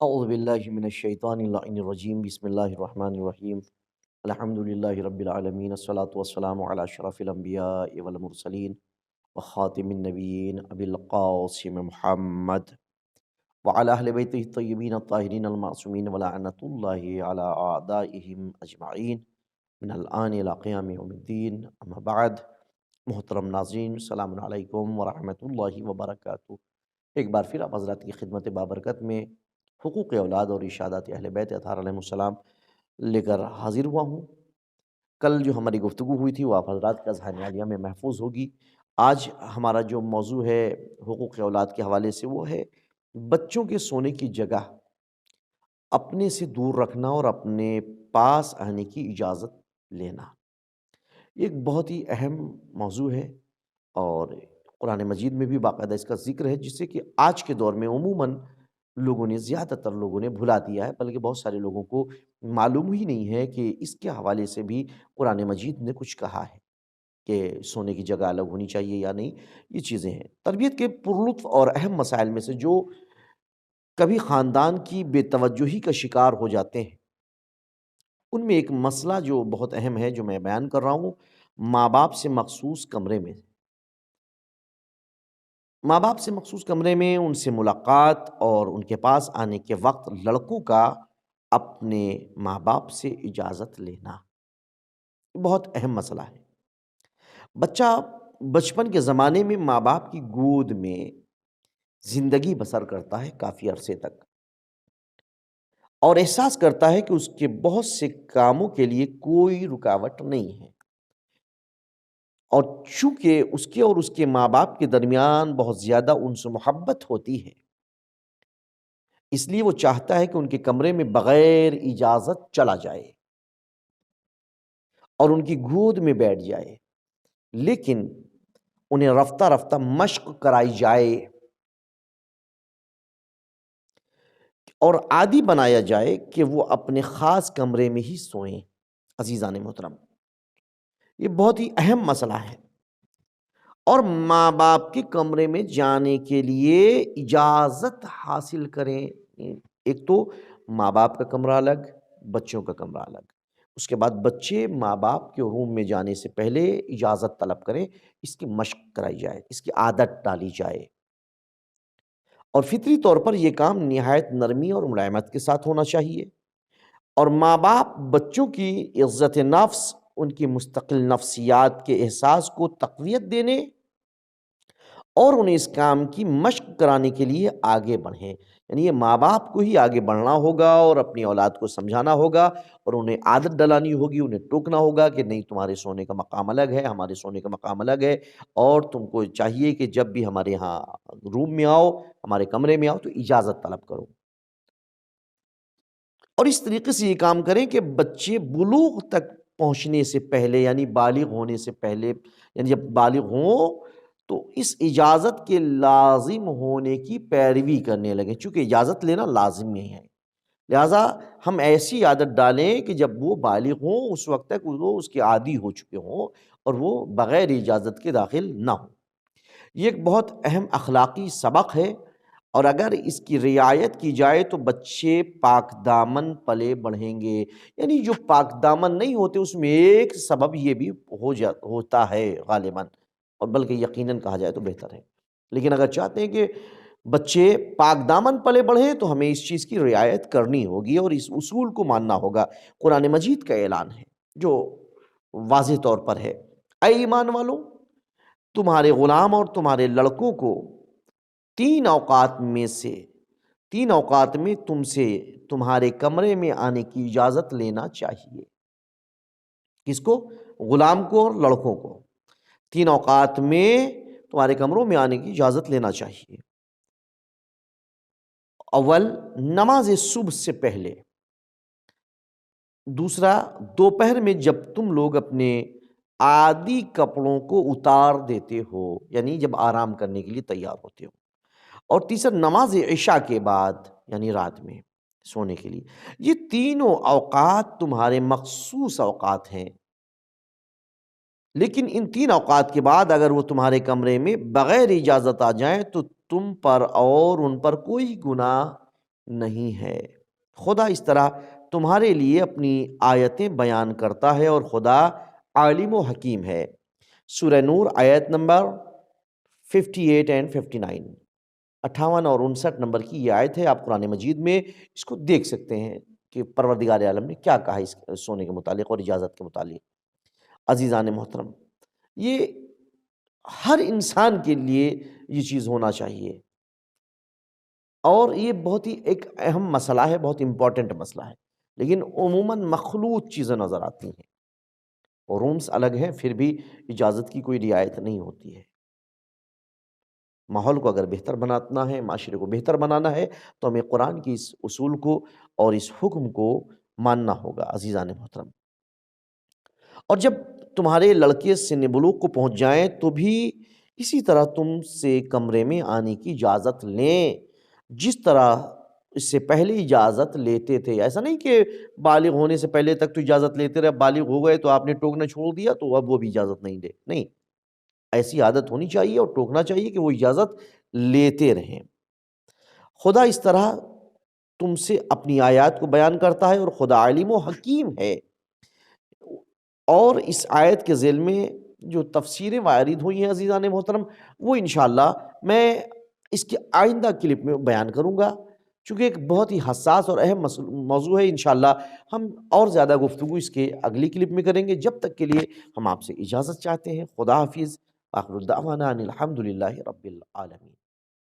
اعوذ باللہ من الشیطان اللعین الرجیم بسم اللہ الرحمن الرحیم الحمدللہ رب العالمین الصلاة والسلام علی اشرف الانبیاء والمرسلین وخاتم النبیین ابی القاسم محمد وعلی اہل بیتہ الطیبین الطاہرین المعصومین ولعنۃ اللہ علی اعدائہم اجمعین من الآن الی قیام یوم الدین اما بعد۔ محترم ناظرین، السلام علیکم ورحمۃ اللہ وبرکاتہ۔ ایک بار پھر آپ حضرات کی خدمت بابرکت میں حقوق اولاد اور ارشادات اہل بیت اطہار علیہ السلام لے کر حاضر ہوا ہوں۔ کل جو ہماری گفتگو ہوئی تھی وہ آپ حضرات کا ذہن عالیہ میں محفوظ ہوگی۔ آج ہمارا جو موضوع ہے حقوق اولاد کے حوالے سے وہ ہے بچوں کے سونے کی جگہ اپنے سے دور رکھنا اور اپنے پاس آنے کی اجازت لینا۔ یہ ایک بہت ہی اہم موضوع ہے اور قرآن مجید میں بھی باقاعدہ اس کا ذکر ہے، جس سے کہ آج کے دور میں عموماً لوگوں نے زیادہ تر لوگوں نے بھلا دیا ہے، بلکہ بہت سارے لوگوں کو معلوم ہی نہیں ہے کہ اس کے حوالے سے بھی قرآن مجید نے کچھ کہا ہے کہ سونے کی جگہ الگ ہونی چاہیے یا نہیں۔ یہ چیزیں ہیں تربیت کے پرلطف اور اہم مسائل میں سے جو کبھی خاندان کی بے توجہی کا شکار ہو جاتے ہیں، ان میں ایک مسئلہ جو بہت اہم ہے جو میں بیان کر رہا ہوں، ماں باپ سے مخصوص کمرے میں ان سے ملاقات اور ان کے پاس آنے کے وقت لڑکوں کا اپنے ماں باپ سے اجازت لینا بہت اہم مسئلہ ہے۔ بچہ بچپن کے زمانے میں ماں باپ کی گود میں زندگی بسر کرتا ہے کافی عرصے تک، اور احساس کرتا ہے کہ اس کے بہت سے کاموں کے لیے کوئی رکاوٹ نہیں ہے، اور چونکہ اس کے اور اس کے ماں باپ کے درمیان بہت زیادہ انس و محبت ہوتی ہے، اس لیے وہ چاہتا ہے کہ ان کے کمرے میں بغیر اجازت چلا جائے اور ان کی گود میں بیٹھ جائے، لیکن انہیں رفتہ رفتہ مشق کرائی جائے اور عادی بنایا جائے کہ وہ اپنے خاص کمرے میں ہی سوئیں۔ عزیزان محترم، یہ بہت ہی اہم مسئلہ ہے، اور ماں باپ کے کمرے میں جانے کے لیے اجازت حاصل کریں۔ ایک تو ماں باپ کا کمرہ الگ، بچوں کا کمرہ الگ، اس کے بعد بچے ماں باپ کے روم میں جانے سے پہلے اجازت طلب کریں، اس کی مشق کرائی جائے، اس کی عادت ڈالی جائے، اور فطری طور پر یہ کام نہایت نرمی اور ملائمت کے ساتھ ہونا چاہیے، اور ماں باپ بچوں کی عزت نفس، ان کی مستقل نفسیات کے احساس کو تقویت دینے اور انہیں اس کام کی مشق کرانے کے لیے آگے بڑھیں۔ یعنی یہ ماں باپ کو ہی آگے بڑھنا ہوگا اور اپنی اولاد کو سمجھانا ہوگا اور انہیں عادت ڈلانی ہوگی، انہیں ٹوکنا ہوگا کہ نہیں، تمہارے سونے کا مقام الگ ہے، ہمارے سونے کا مقام الگ ہے، اور تم کو چاہیے کہ جب بھی ہمارے ہاں روم میں آؤ، ہمارے کمرے میں آؤ تو اجازت طلب کرو، اور اس طریقے سے یہ کام کریں کہ بچے بلوغ تک پہنچنے سے پہلے، یعنی بالغ ہونے سے پہلے، یعنی جب بالغ ہوں تو اس اجازت کے لازم ہونے کی پیروی کرنے لگیں، چونکہ اجازت لینا لازم نہیں ہے، لہٰذا ہم ایسی عادت ڈالیں کہ جب وہ بالغ ہوں اس وقت تک وہ اس کے عادی ہو چکے ہوں اور وہ بغیر اجازت کے داخل نہ ہوں۔ یہ ایک بہت اہم اخلاقی سبق ہے، اور اگر اس کی رعایت کی جائے تو بچے پاک دامن پلے بڑھیں گے۔ یعنی جو پاک دامن نہیں ہوتے اس میں ایک سبب یہ بھی ہوتا ہے غالباً، اور بلکہ یقیناً کہا جائے تو بہتر ہے، لیکن اگر چاہتے ہیں کہ بچے پاک دامن پلے بڑھیں تو ہمیں اس چیز کی رعایت کرنی ہوگی اور اس اصول کو ماننا ہوگا۔ قرآن مجید کا اعلان ہے جو واضح طور پر ہے، اے ایمان والو، تمہارے غلام اور تمہارے لڑکوں کو تین اوقات میں تم سے تمہارے کمرے میں آنے کی اجازت لینا چاہیے۔ کس کو؟ غلام کو اور لڑکوں کو تین اوقات میں تمہارے کمروں میں آنے کی اجازت لینا چاہیے۔ اول، نماز صبح سے پہلے، دوسرا، دوپہر میں جب تم لوگ اپنے عادی کپڑوں کو اتار دیتے ہو، یعنی جب آرام کرنے کے لیے تیار ہوتے ہو، اور تیسرا، نماز عشاء کے بعد، یعنی رات میں سونے کے لیے۔ یہ تینوں اوقات تمہارے مخصوص اوقات ہیں، لیکن ان تین اوقات کے بعد اگر وہ تمہارے کمرے میں بغیر اجازت آ جائیں تو تم پر اور ان پر کوئی گناہ نہیں ہے۔ خدا اس طرح تمہارے لیے اپنی آیتیں بیان کرتا ہے اور خدا عالم و حکیم ہے۔ سورہ نور آیت نمبر 58 اینڈ 59، 58 اور 59 نمبر کی یہ آیت ہے۔ آپ قرآن مجید میں اس کو دیکھ سکتے ہیں کہ پروردگار عالم نے کیا کہا اس سونے کے متعلق اور اجازت کے متعلق۔ عزیزان محترم، یہ ہر انسان کے لیے یہ چیز ہونا چاہیے، اور یہ بہت ہی ایک اہم مسئلہ ہے، بہت امپورٹنٹ مسئلہ ہے، لیکن عموماً مخلوط چیزیں نظر آتی ہیں، اور رومس الگ ہیں، پھر بھی اجازت کی کوئی رعایت نہیں ہوتی ہے۔ ماحول کو اگر بہتر بنانا ہے، معاشرے کو بہتر بنانا ہے، تو ہمیں قرآن کی اس اصول کو اور اس حکم کو ماننا ہوگا عزیزان محترم۔ اور جب تمہارے لڑکے سن بلوغ کو پہنچ جائیں تو بھی اسی طرح تم سے کمرے میں آنے کی اجازت لیں، جس طرح اس سے پہلے اجازت لیتے تھے۔ ایسا نہیں کہ بالغ ہونے سے پہلے تک تو اجازت لیتے رہے، بالغ ہو گئے تو آپ نے ٹوکنا چھوڑ دیا تو اب وہ بھی اجازت نہیں دے، نہیں، ایسی عادت ہونی چاہیے اور ٹوکنا چاہیے کہ وہ اجازت لیتے رہیں۔ خدا اس طرح تم سے اپنی آیات کو بیان کرتا ہے، اور خدا علیم و حکیم ہے۔ اور اس آیت کے ذیل میں جو تفسیریں وارد ہوئی ہیں عزیزان محترم، وہ انشاءاللہ میں اس کے آئندہ کلپ میں بیان کروں گا، چونکہ ایک بہت ہی حساس اور اہم موضوع ہے۔ انشاءاللہ ہم اور زیادہ گفتگو اس کے اگلی کلپ میں کریں گے۔ جب تک کے لیے ہم آپ سے اجازت چاہتے ہیں۔ خدا حافظ۔ آخر الدعوانا ان الحمد للہ رب العالمین۔